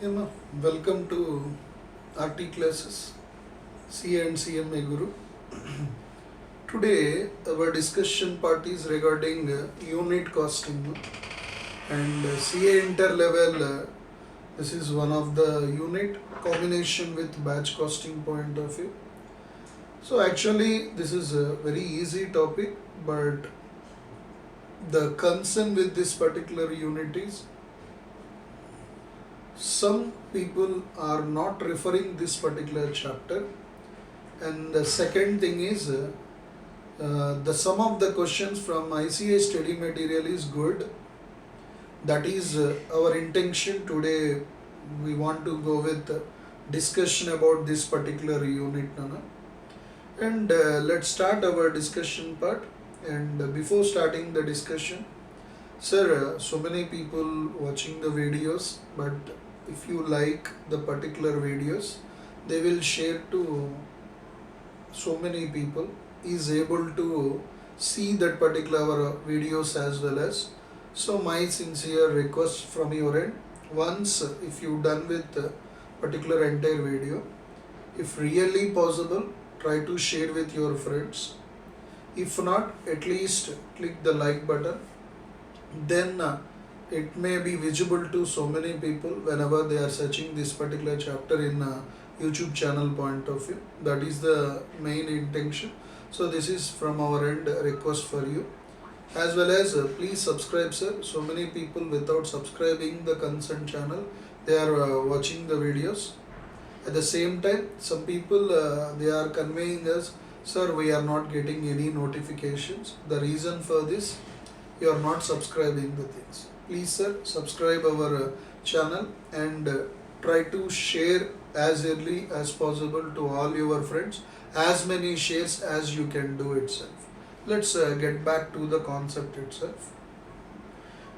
Yeah, welcome to RT classes, CA and CMA Guru. Today, our discussion part is regarding unit costing and CA interlevel. This is one of the unit combination with batch costing point of view. So, actually, this is a very easy topic, but the concern with this particular unit is some people are not referring this particular chapter, and the second thing is the sum of the questions from ICA study material is good. That is our intention today. We want to go with discussion about this particular unit, Nana. And let's start our discussion part. And before starting the discussion, sir, so many people watching the videos, but if you like the particular videos, they will share to so many people is able to see that particular videos as well as. So my sincere request from your end, once if you done with particular entire video, if really possible, try to share with your friends. If not, at least click the like button. Then it may be visible to so many people whenever they are searching this particular chapter in YouTube channel point of view. That is the main intention. So this is from our end request for you, as well as please subscribe, sir. So many people without subscribing the concerned channel, they are watching the videos. At the same time, some people they are conveying us, sir, we are not getting any notifications. The reason for this, you are not subscribing the things. Please, sir, subscribe our channel and try to share as early as possible to all your friends, as many shares as you can do itself. Let's get back to the concept itself.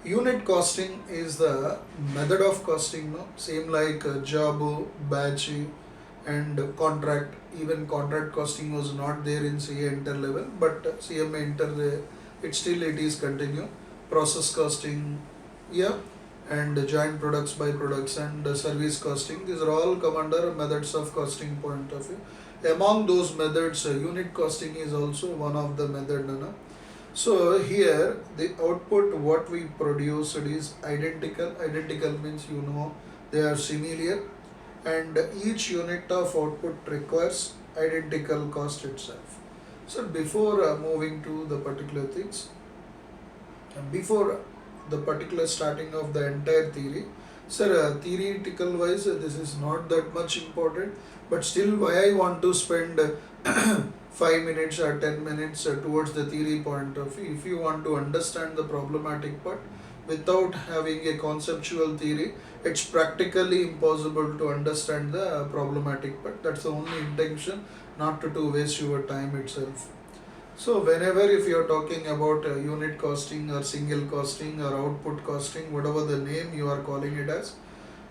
Unit costing is the method of costing, no? Same like job, batch, and contract. Even contract costing was not there in CA inter level, but CMA inter it is continue. Process costing, yeah, and joint products by products and service costing. These are all come under methods of costing point of view. Among those methods, unit costing is also one of the method. No? So here the output what we produced is identical. Identical means they are similar, and each unit of output requires identical cost itself. So before moving to the particular things, before the particular starting of the entire theory, sir, theoretical wise this is not that much important, but still why I want to spend 5 minutes or 10 minutes towards the theory point of view. If you want to understand the problematic part without having a conceptual theory, it's practically impossible to understand the problematic part. That's the only intention, not to waste your time itself. So whenever if you are talking about unit costing or single costing or output costing, whatever the name you are calling it as,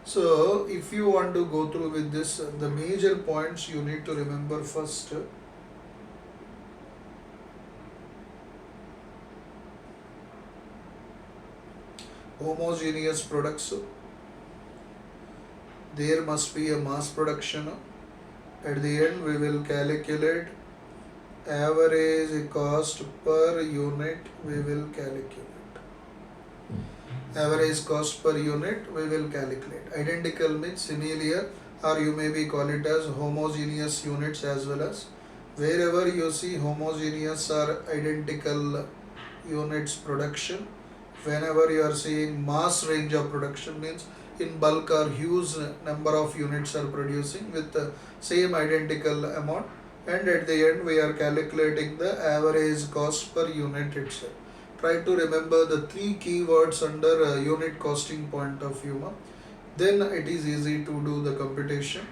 so if you want to go through with this, the major points you need to remember first. Homogeneous products, there must be a mass production. At the end we will calculate average cost per unit, we will calculate average cost per unit, we will calculate. Identical means similar, or you may be call it as homogeneous units as well as. Wherever you see homogeneous or identical units production, whenever you are seeing mass range of production means in bulk or huge number of units are producing with the same identical amount, and at the end we are calculating the average cost per unit itself. Try to remember the three keywords under unit costing point of view. Then it is easy to do the computation.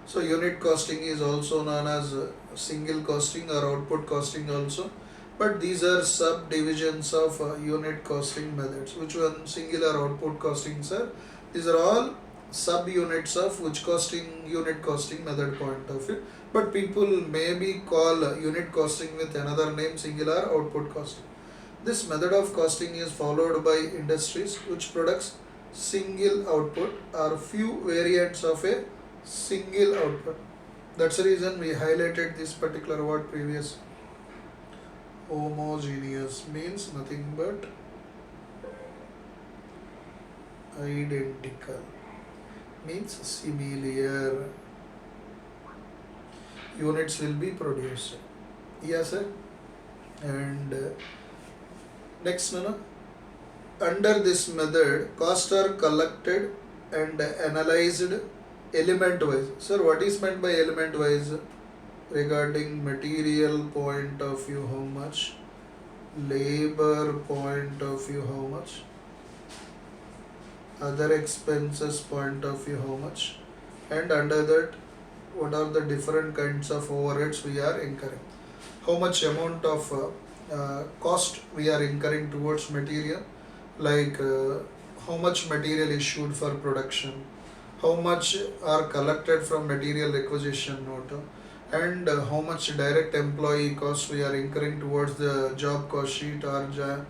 So unit costing is also known as single costing or output costing also, but these are subdivisions of unit costing methods. Which one? Singular output costing, sir. These are all subunits of which costing unit costing method point of view, but people maybe call unit costing with another name, singular output costing. This method of costing is followed by industries which products single output or few variants of a single output. That's the reason we highlighted this particular word previous. Homogeneous means nothing but identical, means similar units will be produced. Yes sir. And next, under this method, costs are collected and analyzed element wise. Sir, what is meant by element wise? Regarding material point of view, how much? Labor point of view, how much? Other expenses point of view, how much? And under that, what are the different kinds of overheads we are incurring? How much amount of cost we are incurring towards material, like how much material issued for production, how much are collected from material requisition note, and how much direct employee cost we are incurring towards the job cost sheet or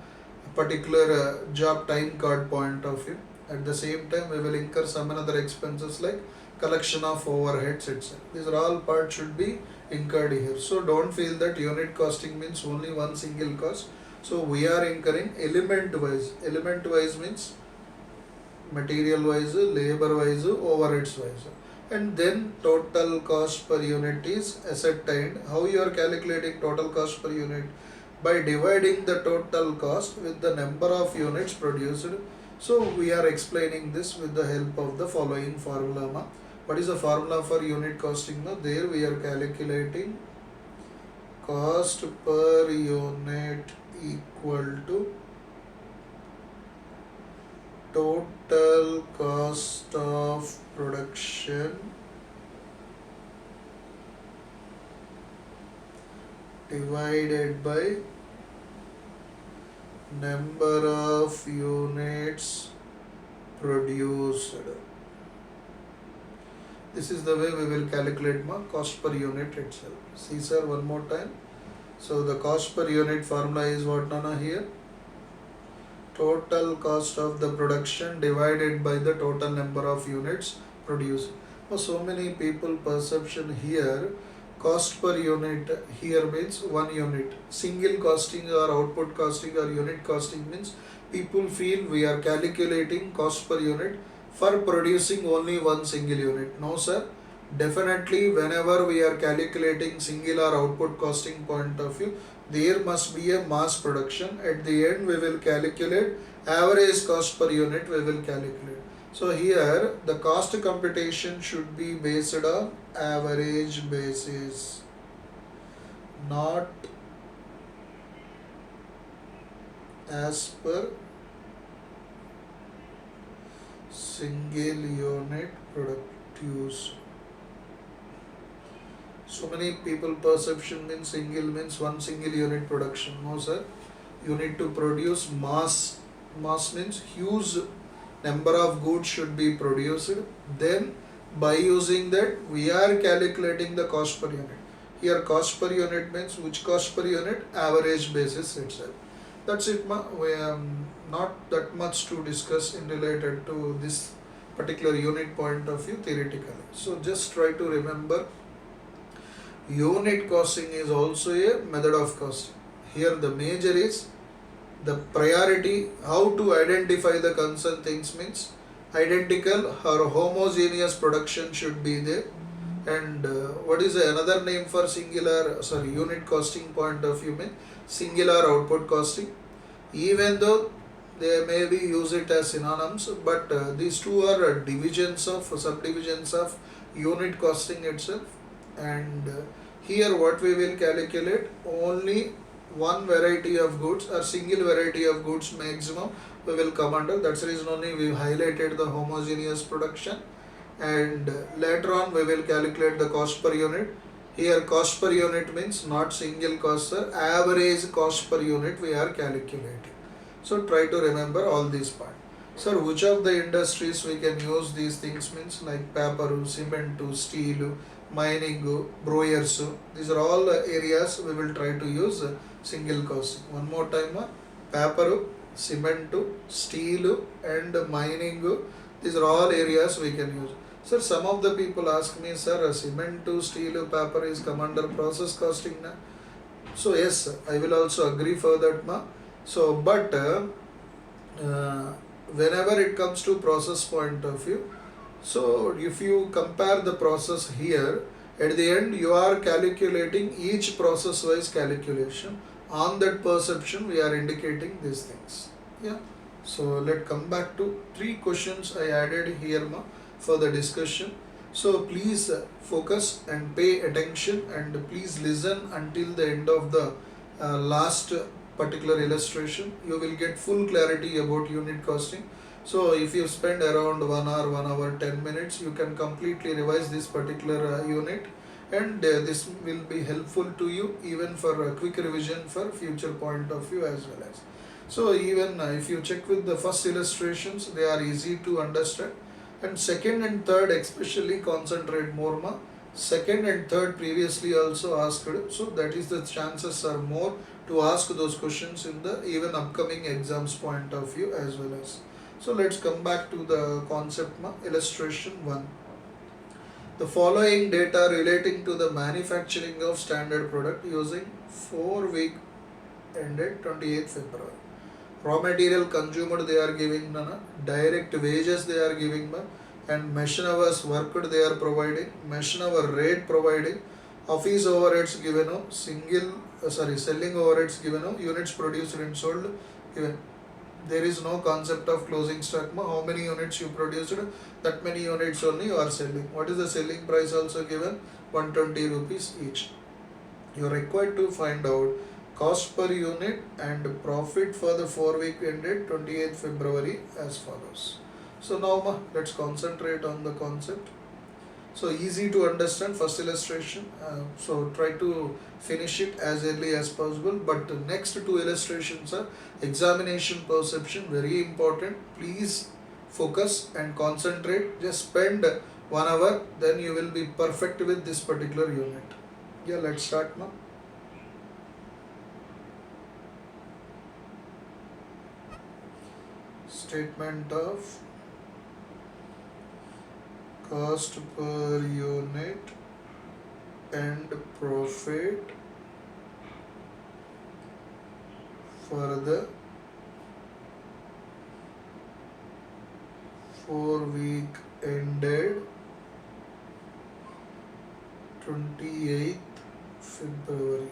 particular job time card point of view. At the same time, we will incur some other expenses like collection of overheads itself. These are all parts should be incurred here. So don't feel that unit costing means only one single cost. So we are incurring element wise. Element wise means material wise, labor wise, overheads wise. And then total cost per unit is ascertained. How you are calculating total cost per unit? By dividing the total cost with the number of units produced. So we are explaining this with the help of the following formula. What is the formula for unit costing? There we are calculating cost per unit equal to total cost of production divided by number of units produced. This is the way we will calculate cost per unit itself. See sir, one more time. So the cost per unit formula is what Nana here? Total cost of the production divided by the total number of units produced. So many people perception here, cost per unit here means one unit. Single costing or output costing or unit costing means people feel we are calculating cost per unit for producing only one single unit. No sir, definitely whenever we are calculating single or output costing point of view, there must be a mass production. At the end we will calculate average cost per unit, we will calculate. So here the cost computation should be based on average basis, not as per single unit produced. So many people perception means single means one single unit production. No sir, you need to produce mass. Mass means huge number of goods should be produced. Then by using that we are calculating the cost per unit. Here cost per unit means which cost per unit? Average basis itself. That's it. We have not that much to discuss in related to this particular unit point of view theoretically. So just try to remember, unit costing is also a method of costing. Here the major is the priority, how to identify the concerned things means identical or homogeneous production should be there. And what is another name for unit costing point of view means singular output costing. Even though they may be use it as synonyms, but these two are subdivisions of unit costing itself. And here what we will calculate, only one variety of goods or single variety of goods maximum we will come under. That's the reason only we highlighted the homogeneous production. And later on we will calculate the cost per unit. Here cost per unit means not single cost sir, average cost per unit we are calculating. So try to remember all these parts. Sir, which of the industries we can use these things means like paper, cement, steel, mining, brewers. These are all areas we will try to use single costing. One more time, paper, cement, steel and mining. These are all areas we can use. Sir, some of the people ask me, sir, cement, steel, paper is come under process costing na? So yes, I will also agree for that ma. So but whenever it comes to process point of view, so if you compare the process here, at the end you are calculating each process wise calculation. On that perception we are indicating these things. Yeah. So let's come back to three questions I added here ma, for the discussion. So please focus and pay attention and please listen until the end of the last particular illustration. You will get full clarity about unit costing. So if you spend around 1 hour, 1 hour, 10 minutes, you can completely revise this particular unit, and this will be helpful to you even for a quick revision for future point of view as well as. So even if you check with the first illustrations, they are easy to understand, and second and third especially concentrate more ma. Second and third previously also asked, so that is the chances are more to ask those questions in the even upcoming exams point of view as well as. So let's come back to the concept ma. Illustration 1. The following data relating to the manufacturing of standard product using 4-week ended 28th February. Raw material consumed they are giving nana, direct wages they are giving ma, and machine hours worked they are providing, machine hour rate providing, office overheads given, selling overheads given, units produced and sold given. There is no concept of closing stock ma. How many units you produced, that many units only you are selling. What is the selling price also given? 120 rupees each. You are required to find out cost per unit and profit for the 4-week ended 28th February as follows. So now let's concentrate on the concept. So easy to understand first illustration. So try to finish it as early as possible. But the next two illustrations are examination perception, very important. Please focus and concentrate. Just spend 1 hour, then you will be perfect with this particular unit. Yeah, let's start now. Statement of cost per unit and profit for the 4-week ended 28th February.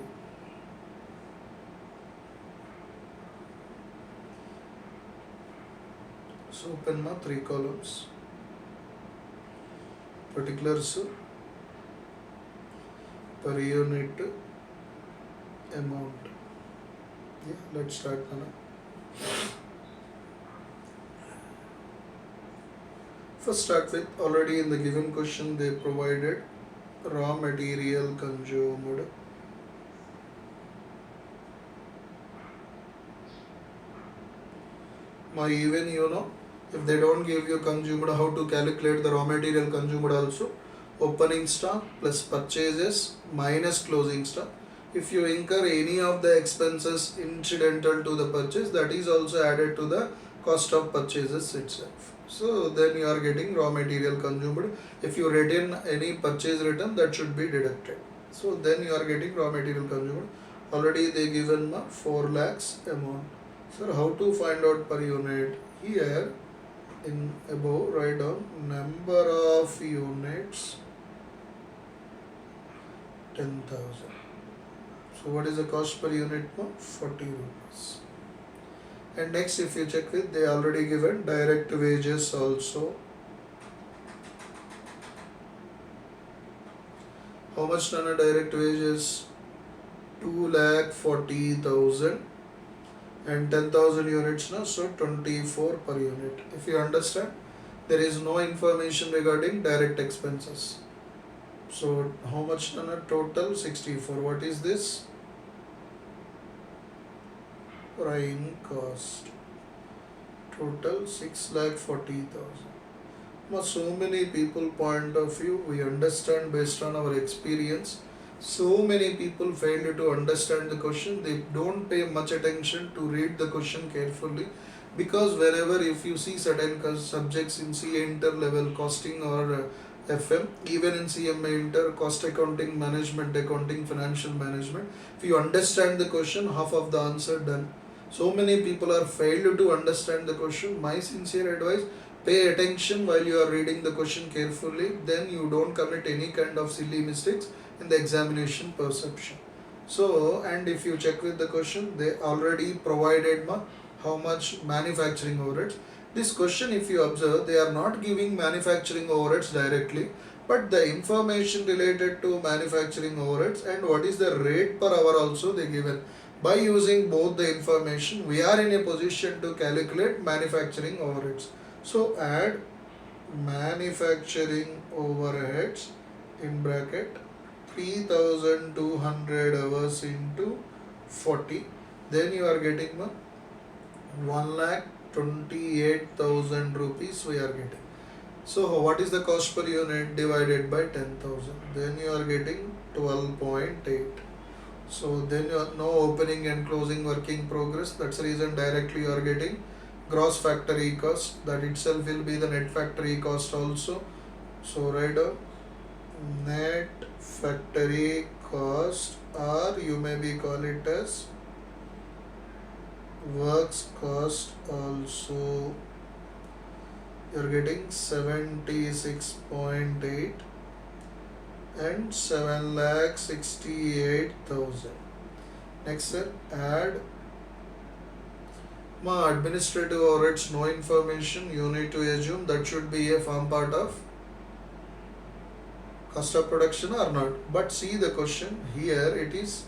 So open my 3 columns. Particulars per unit amount. Yeah, let's start now. First start with, already in the given question they provided raw material consumed. Even if they don't give you consumed, how to calculate the raw material consumed also? Opening stock plus purchases minus closing stock. If you incur any of the expenses incidental to the purchase, that is also added to the cost of purchases itself. So then you are getting raw material consumed. If you return any purchase return, that should be deducted. So then you are getting raw material consumed. Already they given 4 lakhs amount. So how to find out per unit? Here in above write down number of units 10,000. So what is the cost per unit? 40 rupees. And next, if you check with, they already given direct wages also. How much done a direct wages? 2,40,000 and 10,000 units now, so 24 per unit. If you understand, there is no information regarding direct expenses. So how much done a total? 64. What is this? Prime cost. Total 6,40,000. Now so many people point of view, we understand based on our experience. So many people fail to understand the question. They don't pay much attention to read the question carefully, because whenever if you see certain subjects in CA inter level costing or FM, even in CMA inter cost accounting, management accounting, financial management, if you understand the question, half of the answer done. So many people are failed to understand the question. My sincere advice: pay attention while you are reading the question carefully. Then you don't commit any kind of silly mistakes in the examination perception. So, and if you check with the question, they already provided how much manufacturing overheads. This question, if you observe, they are not giving manufacturing overheads directly, but the information related to manufacturing overheads and what is the rate per hour also they given. By using both the information, we are in a position to calculate manufacturing overheads. So add manufacturing overheads in bracket 3200 hours into 40, then you are getting 1,28,000 rupees we are getting. So what is the cost per unit divided by 10,000? Then you are getting 12.8. So then you are no opening and closing work in progress. That's the reason directly you are getting gross factory cost. That itself will be the net factory cost also. So write down net factory cost, or you may be call it as works cost also. You're getting 76.8 and 7,68,000. Next sir, add administrative overheads, no information, you need to assume that should be a form part of cost of production or not. But see the question here, it is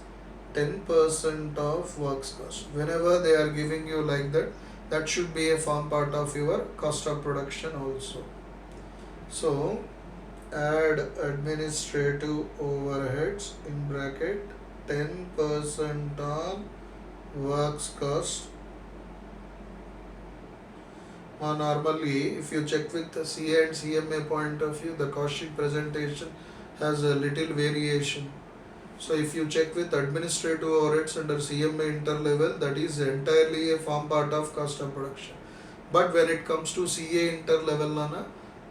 10% of works cost. Whenever they are giving you like that, that should be a form part of your cost of production also. So add administrative overheads in bracket 10% on works cost. Normally, if you check with the CA and CMA point of view, the cost sheet presentation has a little variation. So if you check with administrative overheads under CMA interlevel, that is entirely a form part of cost of production. But when it comes to CA interlevel,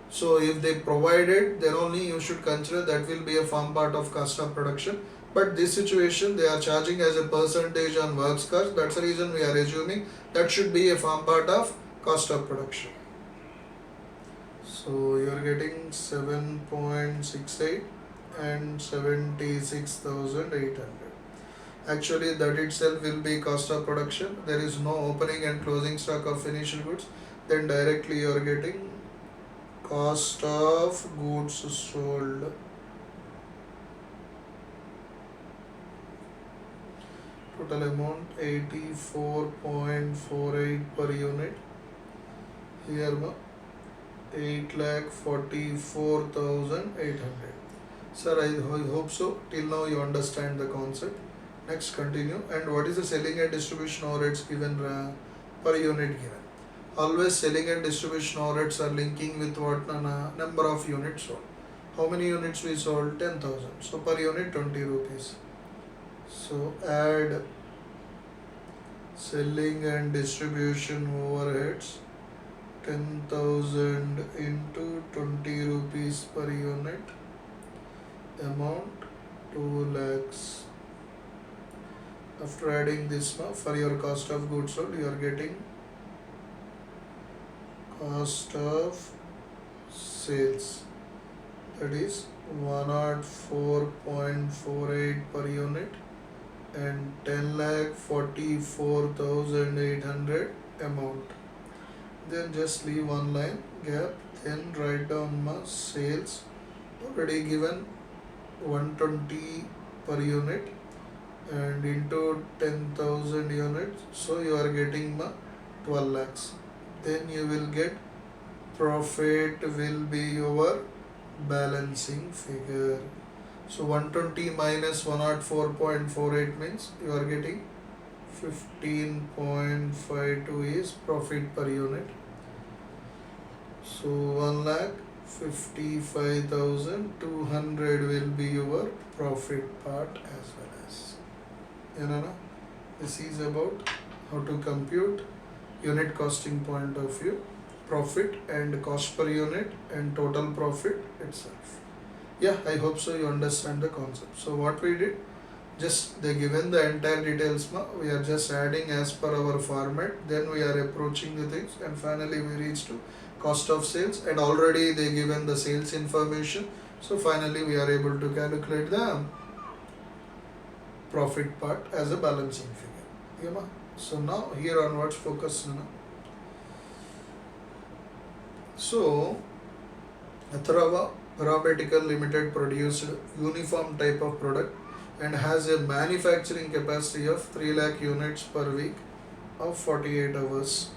so if they provided, then only you should consider that will be a form part of cost of production. But this situation, they are charging as a percentage on works cost. That's the reason we are assuming that should be a form part of cost of production. So you are getting 7.68 and 76,800. Actually that itself will be cost of production. There is no opening and closing stock of finished goods. Then directly you are getting cost of goods sold. Total amount 84.48 per unit. Here 8,44,800. Sir, I hope so. Till now you understand the concept. Next, continue. And what is the selling and distribution overheads given per unit given? Always selling and distribution overheads are linking with what number of units sold. How many units we sold? 10,000. So per unit 20 rupees. So add selling and distribution overheads 10,000 into 20 rupees per unit, amount 2 lakhs. After adding this for your cost of goods sold, you are getting cost of sales, that is 104.48 per unit and 10,44,800 amount. Then just leave one line gap, then write down my sales already given 120 per unit and into 10,000 units, so you are getting 12 lakhs. Then you will get profit will be your balancing figure. So 120 minus 104.48 means you are getting 15.52 is profit per unit. So 1 lakh 55,200 will be your profit part as well as. You know, this is about how to compute unit costing point of view, profit and cost per unit and total profit itself. Yeah, I hope so you understand the concept. So what we did, just they given the entire details, we are just adding as per our format, then we are approaching the things and finally we reach to cost of sales, and already they given the sales information. So finally we are able to calculate the profit part as a balancing figure. Yeah, so now here onwards focus. So Atharava Paramedical Limited produced uniform type of product and has a manufacturing capacity of 3 lakh units per week of 48 hours.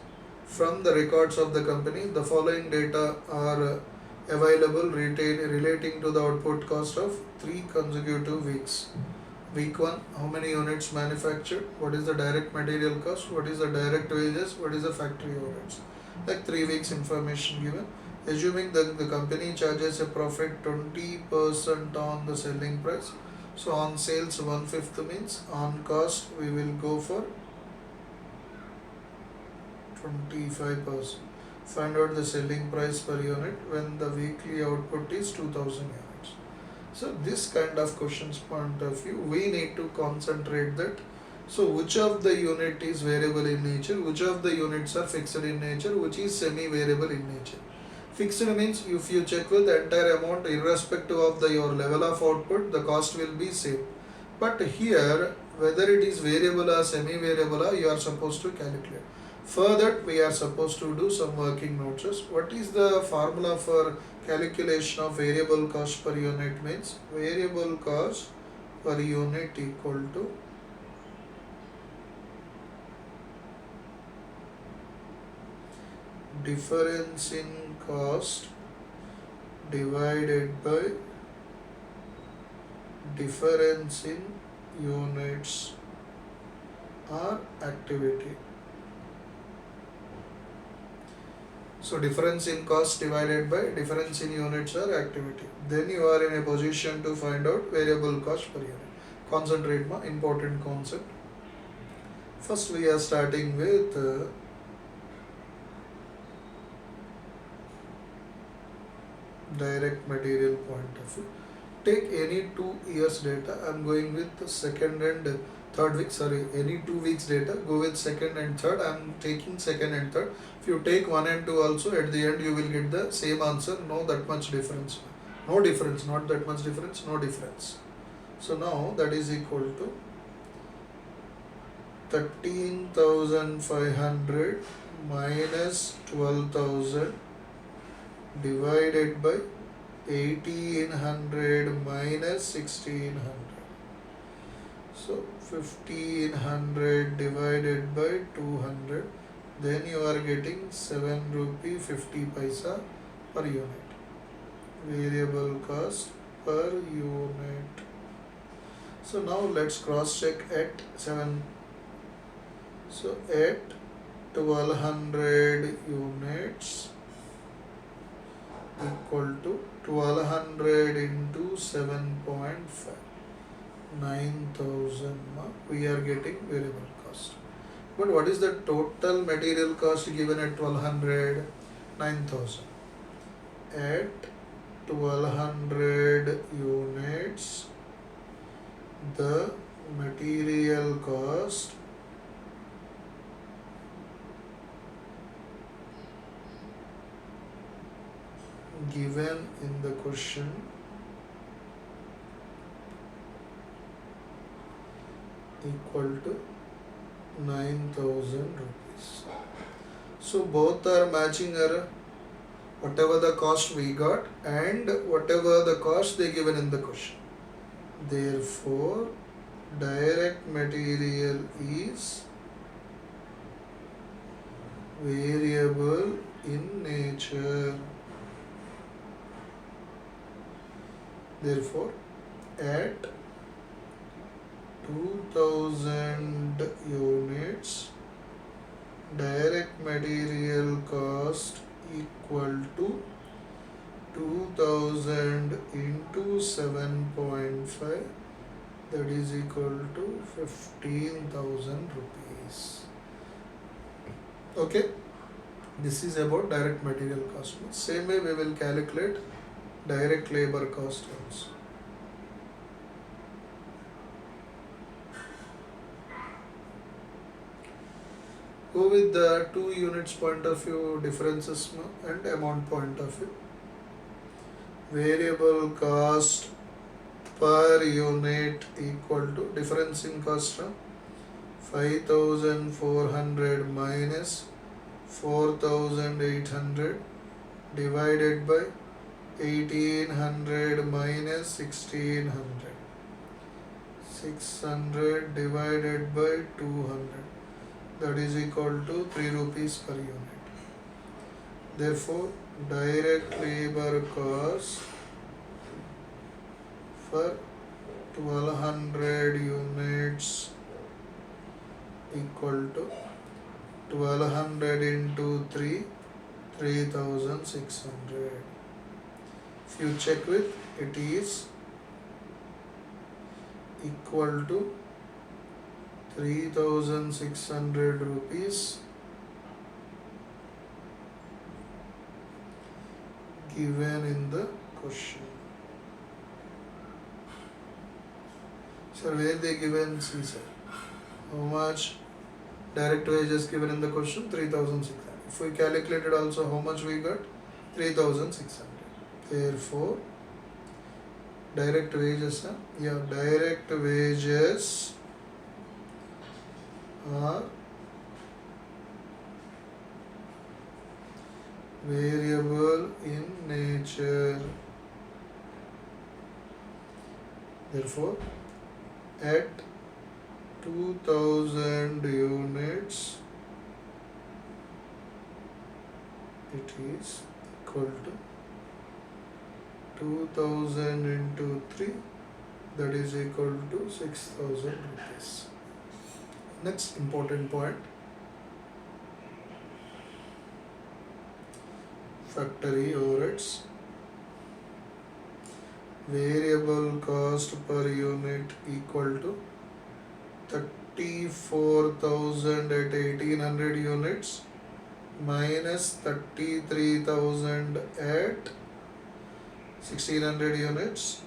From the records of the company, the following data are available relating to the output cost of 3 consecutive weeks. Week 1, how many units manufactured, what is the direct material cost, what is the direct wages, what is the factory overheads. Like 3 weeks information given. Assuming that the company charges a profit 20% on the selling price. So on sales 1/5 means on cost we will go for 25%. Find out the selling price per unit when the weekly output is 2000 units. So this kind of questions point of view, we need to concentrate that. So which of the unit is variable in nature, which of the units are fixed in nature, which is semi-variable in nature. Fixed means if you check with the entire amount irrespective of your level of output, the cost will be same. But here whether it is variable or semi-variable, you are supposed to calculate. For that we are supposed to do some working notes. What is the formula for calculation of variable cost per unit? Means variable cost per unit equal to difference in cost divided by difference in units or activity. So difference in cost divided by difference in units or activity. Then you are in a position to find out variable cost per unit. Concentrate ma important concept. First we are starting with direct material point of view. Take any 2 years data. I am going with the second and third week. Sorry, any 2 weeks data. Go with second and third. I am taking second and third. If you take 1 and 2 also, at the end you will get the same answer. No that much difference. No difference. Not that much difference. No difference. So now that is equal to 13,500 minus 12,000 divided by 1800 minus 1600. So 1500 divided by 200. Then you are getting 7 rupee 50 paisa per unit. Variable cost per unit. So now let's cross check at 7. So at 1200 units equal to 1200 into 7.5, 9,000 we are getting variable cost. But what is the total material cost given at 1200? 9,000. At 1200 units, the material cost given in the question equal to 9,000 rupees. So both are matching error. Whatever the cost we got and whatever the cost they given in the question. Therefore, direct material is variable in nature. Therefore, at 2000 units, direct material cost equal to 2000 into 7.5, that is equal to 15,000 rupees. Okay, this is about direct material cost. Same way we will calculate direct labor cost also. Go with the 2 units point of view, differences and amount point of view. Variable cost per unit equal to difference in cost 5,400 minus 4,800 divided by 1,800 minus 1,600. 600 divided by 200, that is equal to 3 rupees per unit. Therefore, direct labor cost for 1200 units equal to 1200 into 3, 3600. If you check with, it is equal to 3600 rupees given in the question. Sir, where they given? See, sir. How much direct wages given in the question? 3,600. If we calculated also, how much we got? 3,600. Therefore, direct wages, direct wages are variable in nature. Therefore, at 2000 units, it is equal to 2000 into 3, that is equal to 6,000 rupees. Next important point, factory overheads. Variable cost per unit equal to 34,000 at 1,800 units minus 33,000 at 1,600 units,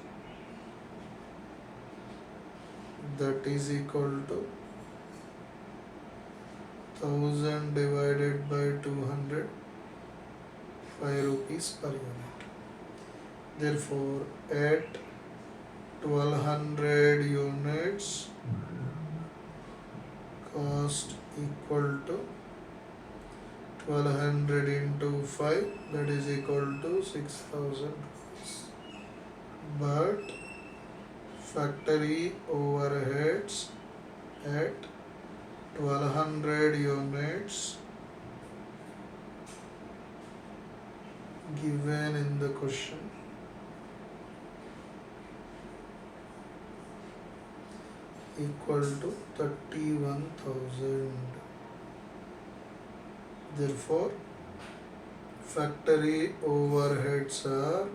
that is equal to 1000 divided by 200, 5 rupees per unit. Therefore, at 1200 units, cost equal to 1200 into 5, that is equal to 6,000 rupees. But factory overheads at 1200 units given in the question equal to 31,000. Therefore, factory overheads are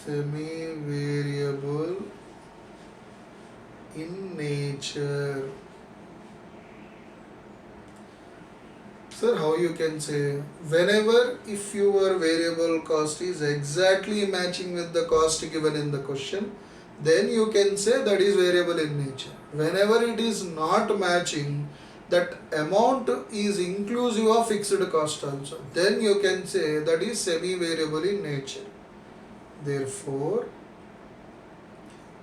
semi-variable in nature. Sir, how you can say? Whenever if your variable cost is exactly matching with the cost given in the question, then you can say that is variable in nature. Whenever it is not matching, that amount is inclusive of fixed cost also, then you can say that is semi-variable in nature. Therefore,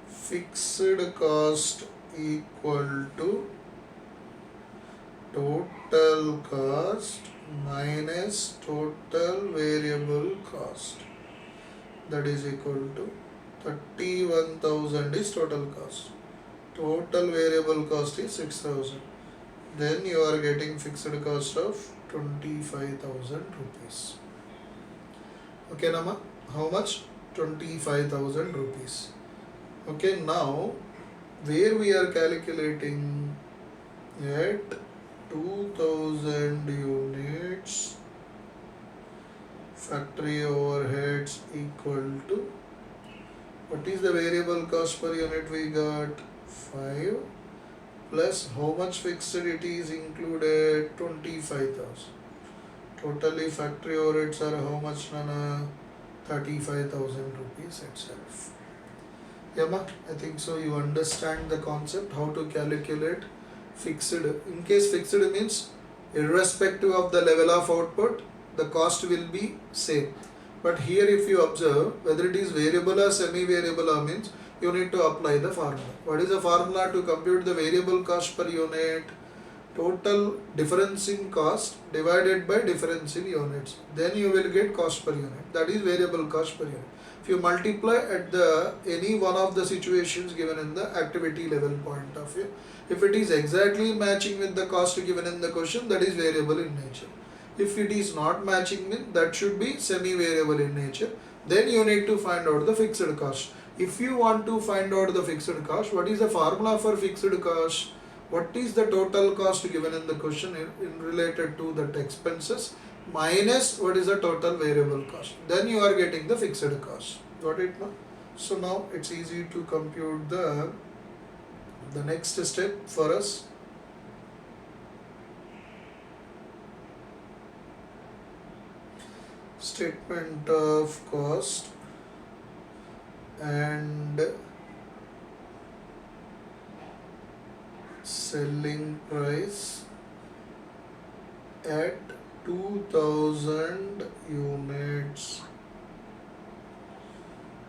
fixed cost equal to total cost minus total variable cost, that is equal to 31,000 is total cost. Total variable cost is 6,000. Then you are getting fixed cost of 25,000 rupees. Okay, Nama? How much? 25,000 rupees. Okay, now where we are calculating at 2000 units, factory overheads equal to, what is the variable cost per unit we got? 5 plus how much fixed it is included? 25,000. Totally factory overheads are how much, Nana? 35,000 rupees itself. Yama, I think so you understand the concept how to calculate fixed. In case fixed means irrespective of the level of output, the cost will be same. But here if you observe whether it is variable or semi-variable or means you need to apply the formula. What is the formula to compute the variable cost per unit? Total difference in cost divided by difference in units. Then you will get cost per unit. That is variable cost per unit. If you multiply at the any one of the situations given in the activity level point of view, if it is exactly matching with the cost given in the question, that is variable in nature. If it is not matching, then that should be semi-variable in nature. Then you need to find out the fixed cost. If you want to find out the fixed cost, what is the formula for fixed cost? What is the total cost given in the question in related to that expenses minus what is the total variable cost? Then you are getting the fixed cost. Got it now? So now it's easy to compute the next step for us. Statement of cost and selling price at 2000 units.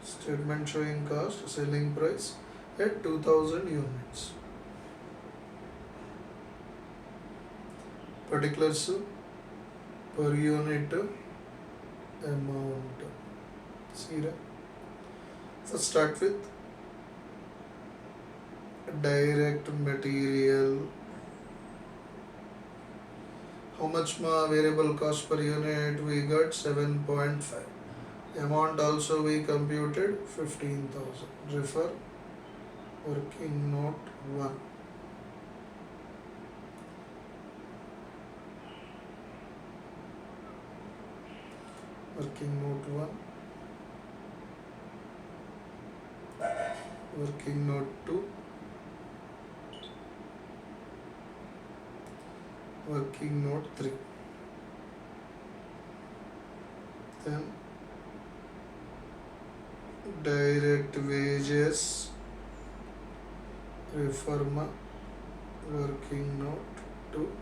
Statement showing cost, selling price at 2000 units. Particulars per unit amount. See that? First start with direct material. How much variable cost per unit? We got 7.5. Amount also we computed 15,000. Refer working note 1. Working note 1. Working note 2. Working note 3. Then direct wages, reforma, working note 2.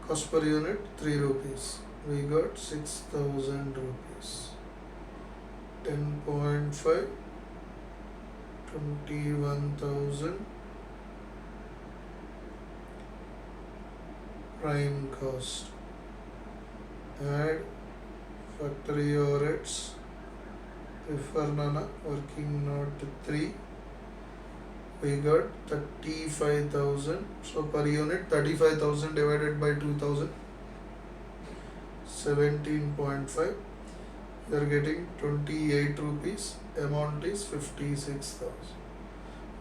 Cost per unit 3 rupees. We got 6,000 rupees. 10.5, 21,000. Prime cost. Add factory overheads. Refer Nana working note 3. We got 35,000. So per unit 35,000 divided by 2,000. 17.5. You are getting 28 rupees. Amount is 56,000.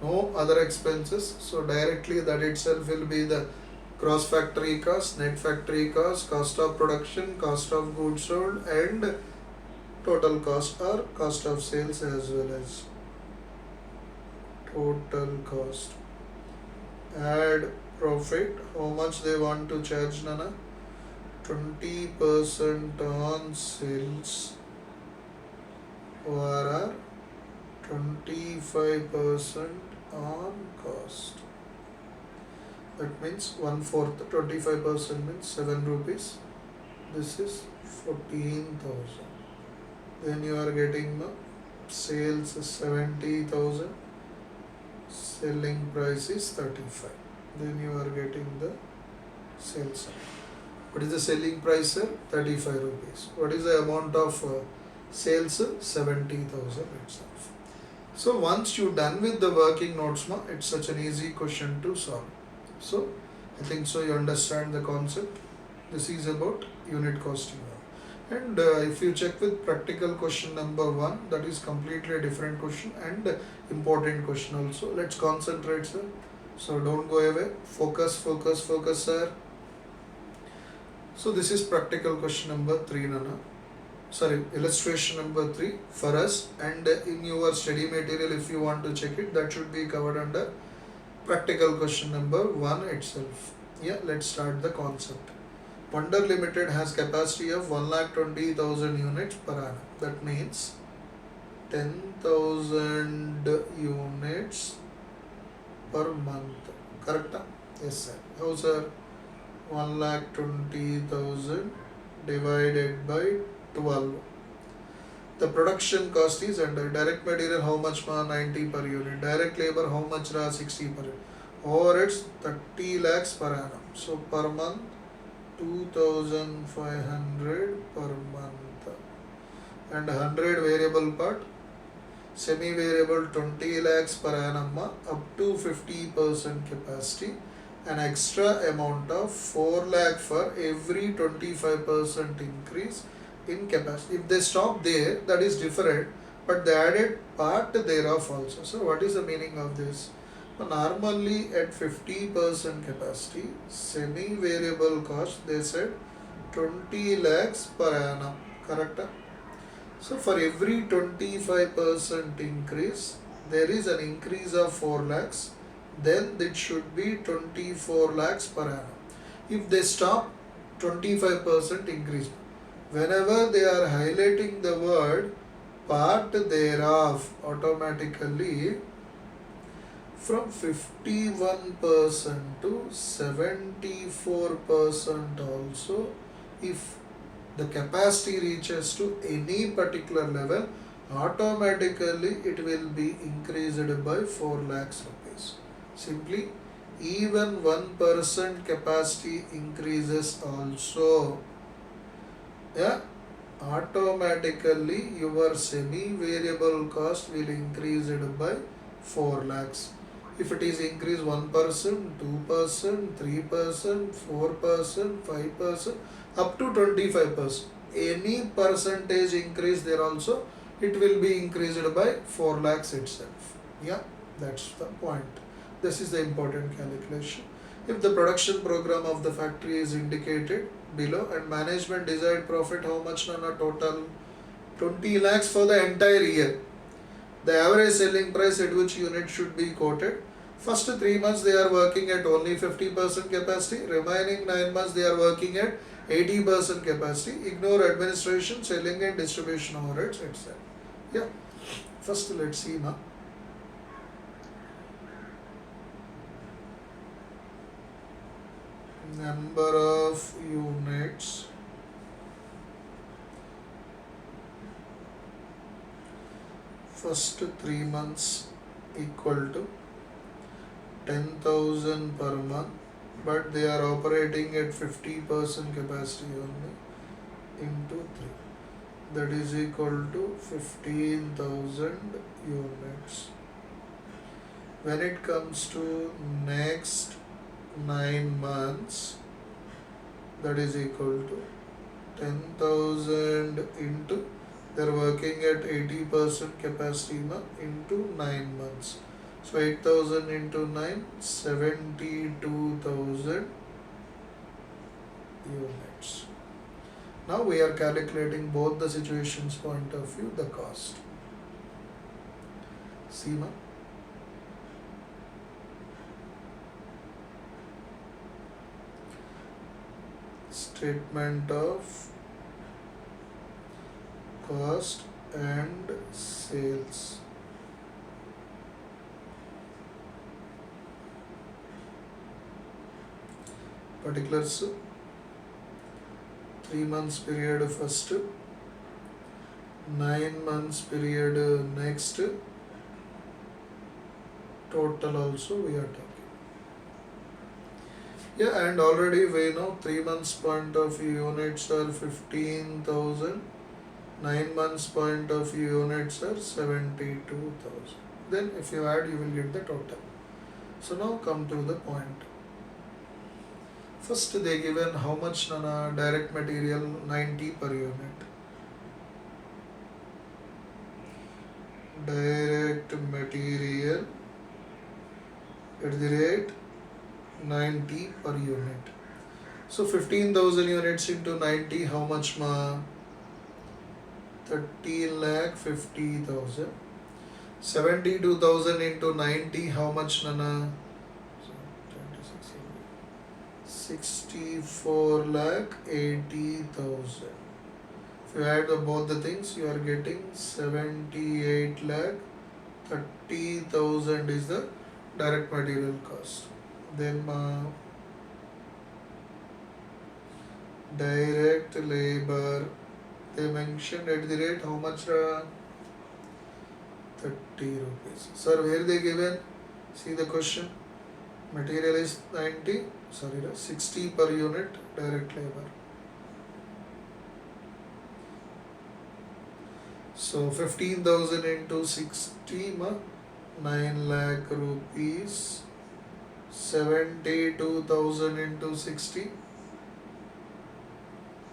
No other expenses. So directly that itself will be the gross factory cost, net factory cost, cost of production, cost of goods sold, and total cost or cost of sales as well as total cost. Add profit. How much they want to charge, Nana? 20% on sales. Or 25% on cost. That means 1/4. 25% means 7 rupees. This is 14,000. Then you are getting the sales 70,000. Selling price is 35. Then you are getting the sales. What is the selling price, sir? 35 rupees. What is the amount of sales? 70,000 itself. So once you done with the working notes, it's such an easy question to solve. So I think so you understand the concept. This is about unit costing. And if you check with practical question number 1, that is completely a different question and important question also. Let's concentrate, sir. So don't go away. Focus, focus, focus, sir. So this is practical question number 3, Nana. sorry, illustration number 3 for us, and in your study material if you want to check it, that should be covered under practical question number 1 itself. Yeah, let's start the concept. Wonder Limited has capacity of 1,20,000 units per annum. That means 10,000 units per month. Correct? Yes, sir. How, sir? 1,20,000 divided by 12. The production cost is under direct material how much ma 90 per unit, direct labor how much ra 60 per unit, overheads 30 lakhs per annum. So per month 2,500 per month, and 100 variable part, semi variable 20 lakhs per annum up to 50% capacity, an extra amount of 4 lakh for every 25% increase in capacity. If they stop there, that is different, but they added part thereof also. So what is the meaning of this? Normally at 50% capacity, semi variable cost they said 20 lakhs per annum. Correct? So for every 25% increase, there is an increase of 4 lakhs, then it should be 24 lakhs per annum. If they stop 25% increase, whenever they are highlighting the word part thereof, automatically from 51% to 74% also, if the capacity reaches to any particular level, automatically it will be increased by 4 lakhs rupees. Simply, even 1% capacity increases also, yeah, automatically your semi variable cost will increase it by 4 lakhs. If it is increase 1%, 2%, 3%, 4%, 5%, up to 25%, any percentage increase there also, it will be increased by 4 lakhs itself. Yeah, that's the point. This is the important calculation. If the production program of the factory is indicated below and management desired profit how much on a total 20 lakhs for the entire year, the average selling price at which unit should be quoted. First 3 months they are working at only 50% capacity, remaining 9 months they are working at 80% capacity. Ignore administration, selling and distribution overheads, etc. Yeah, first let's see now. Number of units first 3 months equal to 10,000 per month, but they are operating at 50% capacity only, into 3, that is equal to 15,000 units. When it comes to next 9 months, that is equal to 10,000 into, they are working at 80% capacity into 9 months. So 8,000 into 9, 72,000 units. Now we are calculating both the situations point of view, the cost. See ma? Statement of cost and sales. Particulars 3 months period first, 9 months period next, total also we are talking. Yeah, and already we know 3 months point of view units are 15,000, 9 months point of view units are 72,000. Then if you add, you will get the total. So now come to the point. First they given how much direct material 90 per unit. Direct material at the rate 90 per unit. So 15,000 units into 90, how much ma? 13 lakh 50,000. 72,000 into 90, how much, Nana? 64 lakh 80,000. If you add both the things, you are getting 78 lakh 30,000 is the direct material cost. Then direct labor, they mentioned at the rate how much? 30 rupees. Sir, where they given? See the question. Material is 60 per unit direct labor. So 15,000 into 60, 9 lakh rupees. 72,000 into 60,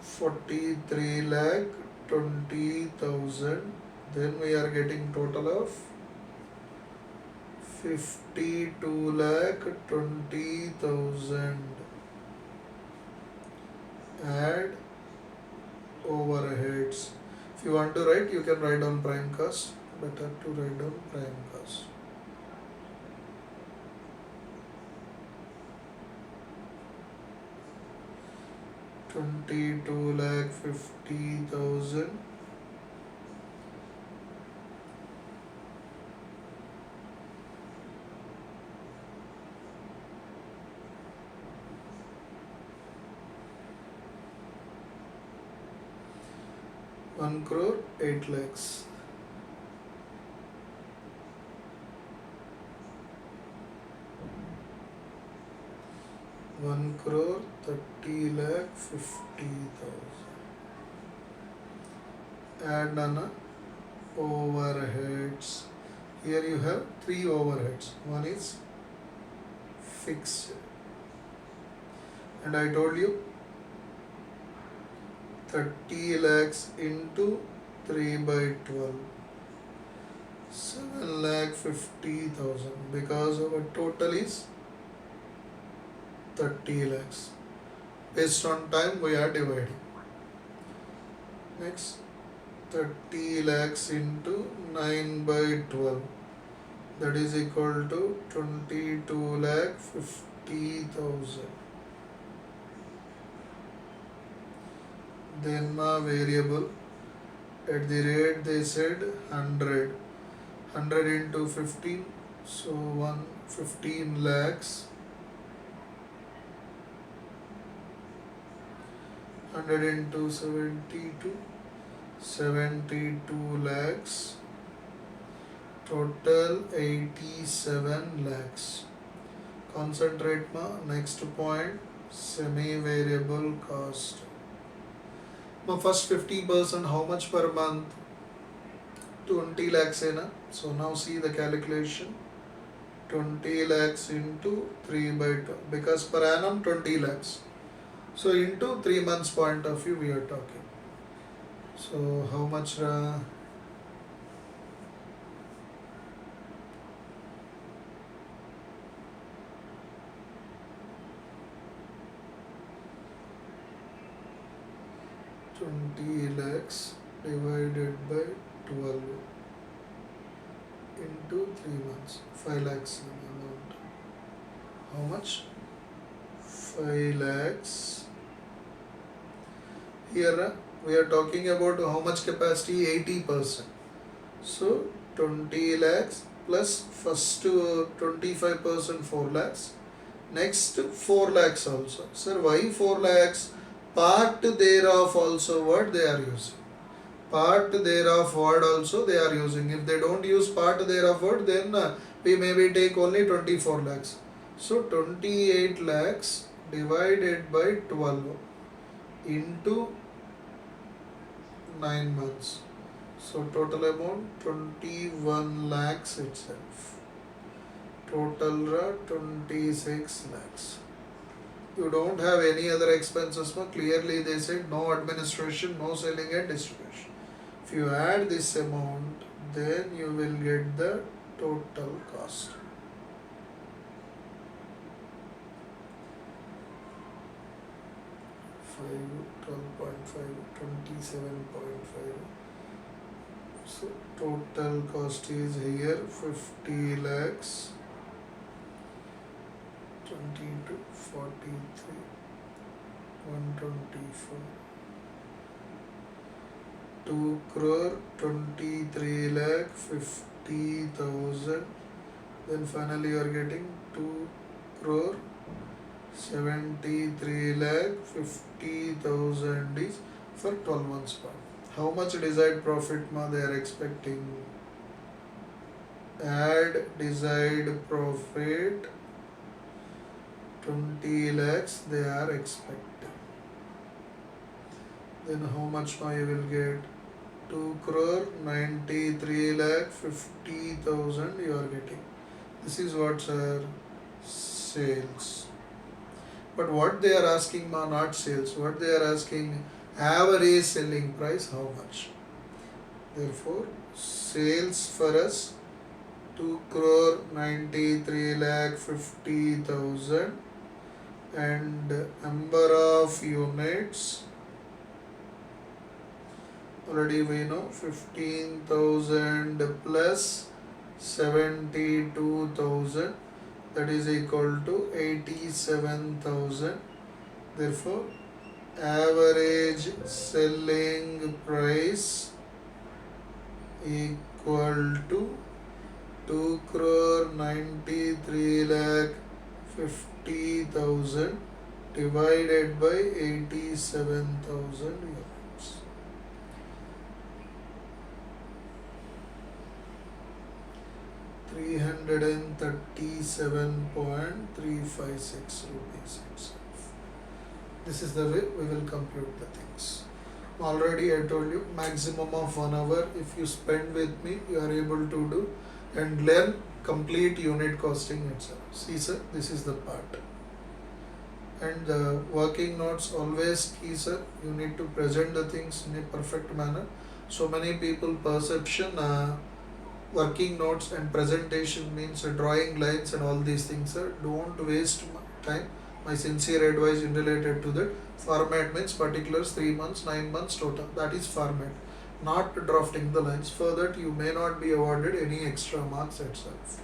43 lakh 20,000. Then we are getting total of 52 lakh 20,000. Add overheads. If you want to write, you can write down prime cost. Better to write down prime cost. ₹22 lakh 50,000. ₹1 crore 8 lakhs. ₹1 crore 30 lakh 50,000. Add on overheads. Here you have 3 overheads. One is fixed, and I told you 30 lakhs into 3 by 12, 7 lakh 50,000, because our total is 30 lakhs. Based on time we are dividing. Next, 30 lakhs into 9 by 12, that is equal to 22 lakh 50,000. Then variable, at the rate they said 100. 100 into 15, so 15 lakhs. 100 into 72, 72 lakhs. Total 87 lakhs. Concentrate next point, semi-variable cost. First 50%, how much per month? 20 lakhs hai na? So now see the calculation. 20 lakhs into 3 by 2, because per annum 20 lakhs. So into 3 months point of view we are talking. So how much? 20 lakhs divided by 12 into 3 months. 5 lakhs amount. How much? 5 lakhs. Here we are talking about how much capacity? 80%. So 20 lakhs plus first 25% 4 lakhs. Next 4 lakhs also. Sir, why 4 lakhs? Part thereof also what they are using. Part thereof word also they are using. If they don't use part thereof word, then we maybe take only 24 lakhs. So 28 lakhs divided by 12 into 9 months. So total amount 21 lakhs itself. Total 26 lakhs. You don't have any other expenses, but clearly they said no administration, no selling and distribution. If you add this amount, then you will get the total cost. 5, 12.5, 27.5, So total cost is here 50 lakhs 20 to 43 124 2 crore 23 lakh 50,000. Then finally you are getting 2 crore 73 lakh 50,000 is for 12 months part. How much desired profit they are expecting? Add desired profit 20 lakhs they are expecting. Then how much you will get? 2 crore 93 lakh 50,000 you are getting. This is what sales. But what they are asking not sales. What they are asking, average selling price how much. Therefore sales for us 2 crore 93 lakh 50,000 and number of units already we know 15,000 plus 72,000, that is equal to 87,000. Therefore average selling price equal to 2 crore 93 lakh 50,000 divided by 87,000 units. 337.356 rupees itself. This is the way we will compute the things. Already I told you, maximum of 1 hour if you spend with me, you are able to do and learn complete unit costing itself. See sir, this is the part. And the working notes always key sir, you need to present the things in a perfect manner. So many people perception working notes and presentation means drawing lines and all these things sir. Don't waste time. My sincere advice in related to that. Format means particulars 3 months, 9 months total. That is format. Not drafting the lines. For that you may not be awarded any extra marks itself.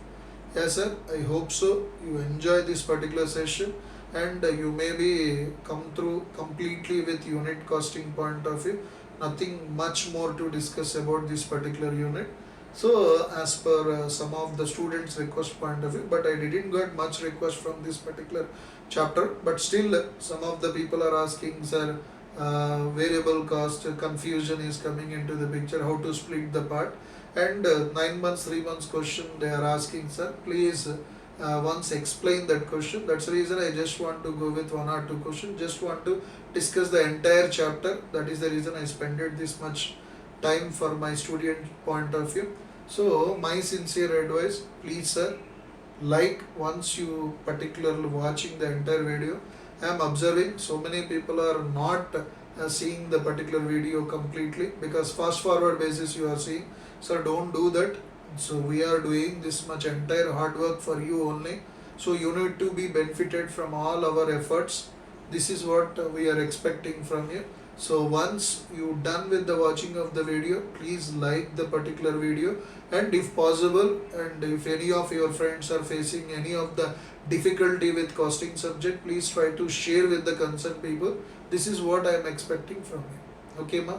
Yes sir, I hope so. You enjoy this particular session and you may be come through completely with unit costing point of view. Nothing much more to discuss about this particular unit. So as per some of the students request point of view, but I didn't get much request from this particular chapter, but still some of the people are asking sir, variable cost confusion is coming into the picture, how to split the part, and 9 months 3 months question they are asking sir, please once explain that question. That's the reason I just want to go with 1 or 2 questions, just want to discuss the entire chapter. That is the reason I spent this much time for my student point of view. So my sincere advice, please sir, like once you particularly watching the entire video. I am observing so many people are not seeing the particular video completely because fast forward basis you are seeing. So don't do that. So we are doing this much entire hard work for you only. So you need to be benefited from all our efforts. This is what we are expecting from you. So once you done with the watching of the video, please like the particular video, and if possible and if any of your friends are facing any of the difficulty with costing subject, please try to share with the concerned people. This is what I am expecting from you. Okay ma?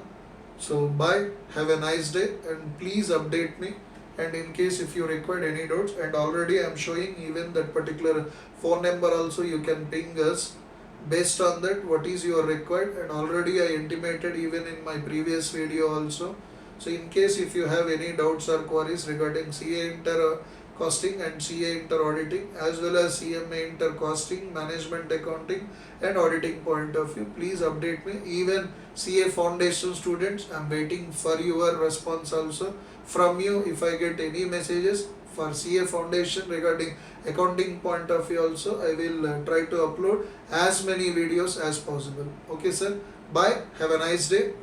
So bye, have a nice day and please update me, and in case if you require any doubts, and already I am showing even that particular phone number also, you can ping us. Based on that what is your required, and already I intimated even in my previous video also. So in case if you have any doubts or queries regarding CA inter costing and CA inter auditing as well as CMA inter costing, management accounting and auditing point of view, please update me. Even CA foundation students, I am waiting for your response also from you. If I get any messages for CA foundation regarding accounting point of view also, I will try to upload as many videos as possible. Okay sir, bye, have a nice day.